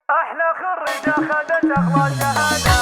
أحلى خريجة خدت أغلى شهادة.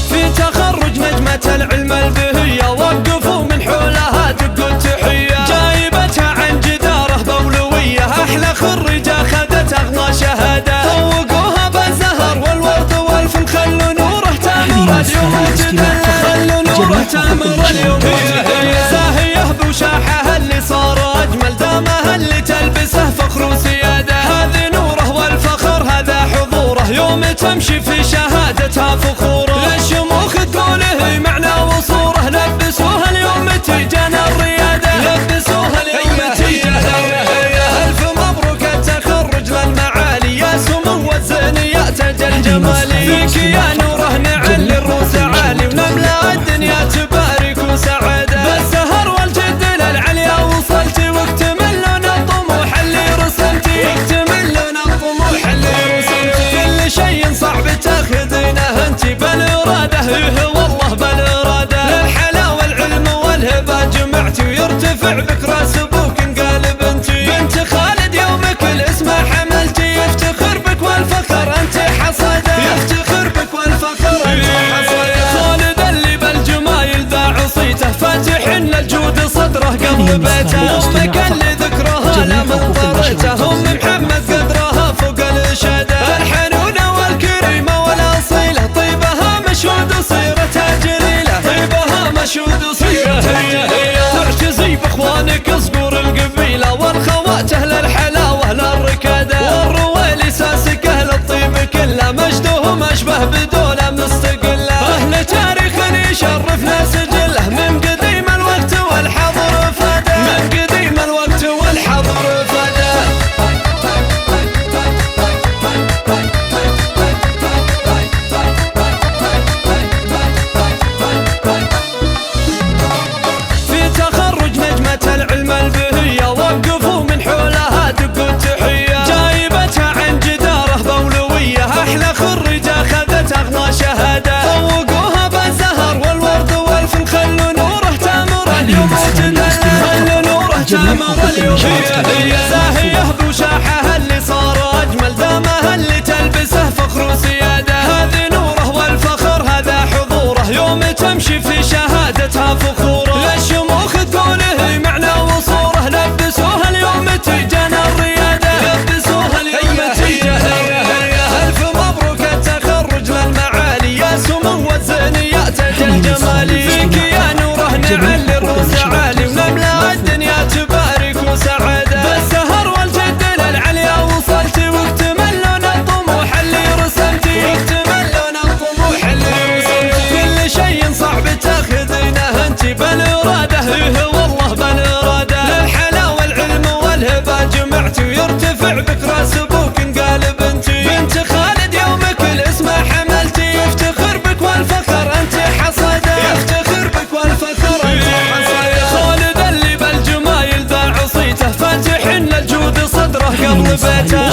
في تخرج نجمة العلم البهية وقفوا من حولها دقوا التحية، جايبتها عن جدارة بولوية. أحلى خريجة خدت أغلى شهادة، فوقوها بالزهر والورد والفن، خلوا نوره تامر اليوم وجدها، خلوا نوره تامر اليوم. هي زاهية بوشاحها اللي صار أجمل، دامها اللي تلبسه فخر وسيادة. هذه نوره والفخر هذا حضوره، يوم تمشي في شهادتها فخوره. للشموخ تقوله معنى وصوره، لبسوها اليوم تيجانا الريادة، لبسوها اليوم تيجانا الريادة. ألف مبروك التخرج للمعالي، يا سمو الزينية تاج الجمال. فيك يا نوره نعلي الروس عالي، ونملا الدنيا تبارك وسعادة. بالسهر والجد للعليا وصلتي، واكتمل لنا الطموح اللي رسمتي، واكتمل لنا الطموح اللي رسمتي. كل شيء صعب تاخذينه انتي بالإرادة، إيه والله بالإرادة. للحلا والعلم والهبة جمعتي، ويرتفع بك راس ابوك انقلب انتي. بنت خالد يومك الاسم حملتي، يفتخر بك والفخر انت حصاده، يفتخر بك والفخر انت حصاده. خالد اللي بالجمايل ذا عصيته، فاتح للجود صدره قبل بيته. امك اللي ذكرها لمن ضريته، ام محمد قدرها فوق الاشاده. الحنونه والكريمه والاصيله، طيبها مشهود وصيرتها جليله، طيبها مشهود وصيرتها جليله. تعتزي باخوانك صقور القبيله، والخوات اهل الحلاوه للركاده. والرويلي ساسك اهل الطيب كله، مجدهم اشبه بدوله مستقله. اهل تاريخ يشرفنا سجله، من قديم الوقت والحضر فاده، من قديم الوقت والحضر فاده. في تخرج نجمة العلم البهية، وقفوا من حولها دقوا التحية، جايبتها عن جدارة بولوية. أحلى خريجة خذت أغلى شهادة، فوقوها بالزهر والورد والفن، خلوا نوره تامر اليوم وجدها، خلوا نوره تامر اليوم. هي زاهية بوشاحها اللي صار أجمل، دامها اللي تلبسه فخر وسيادة. هذه نوره والفخر هذا حضوره، يوم تمشي في شهادتها فخوره. للشموخ تقوله معنى وصوره، لبسوها اليوم تيجانا الريادة، لبسوها اليوم تيجانا الريادة. ألف مبروك التخرج للمعالي، يا سمو الزينية تاج الجمال. فيك يا نوره نعلي الروس عالي، ونملا الدنيا تبارك وسعادة. بالسهر والجد للعليا وصلتي، واكتمل لنا الطموح اللي رسمتي، واكتمل لنا الطموح اللي رسمتي. كل شيء صعب تاخذينه انتي بالإرادة، إيه والله بالإرادة. للحلا والعلم والهبة جمعتي، ويرتفع بك راس ابوك انقلب انتي. بنت خالد يومك الاسم حملتي، يفتخر بك والفخر انت حصاده، يفتخر بك والفخر انت حصاده. خالد اللي بالجمايل ذا عصيته، فاتح للجود صدره قبل بيته.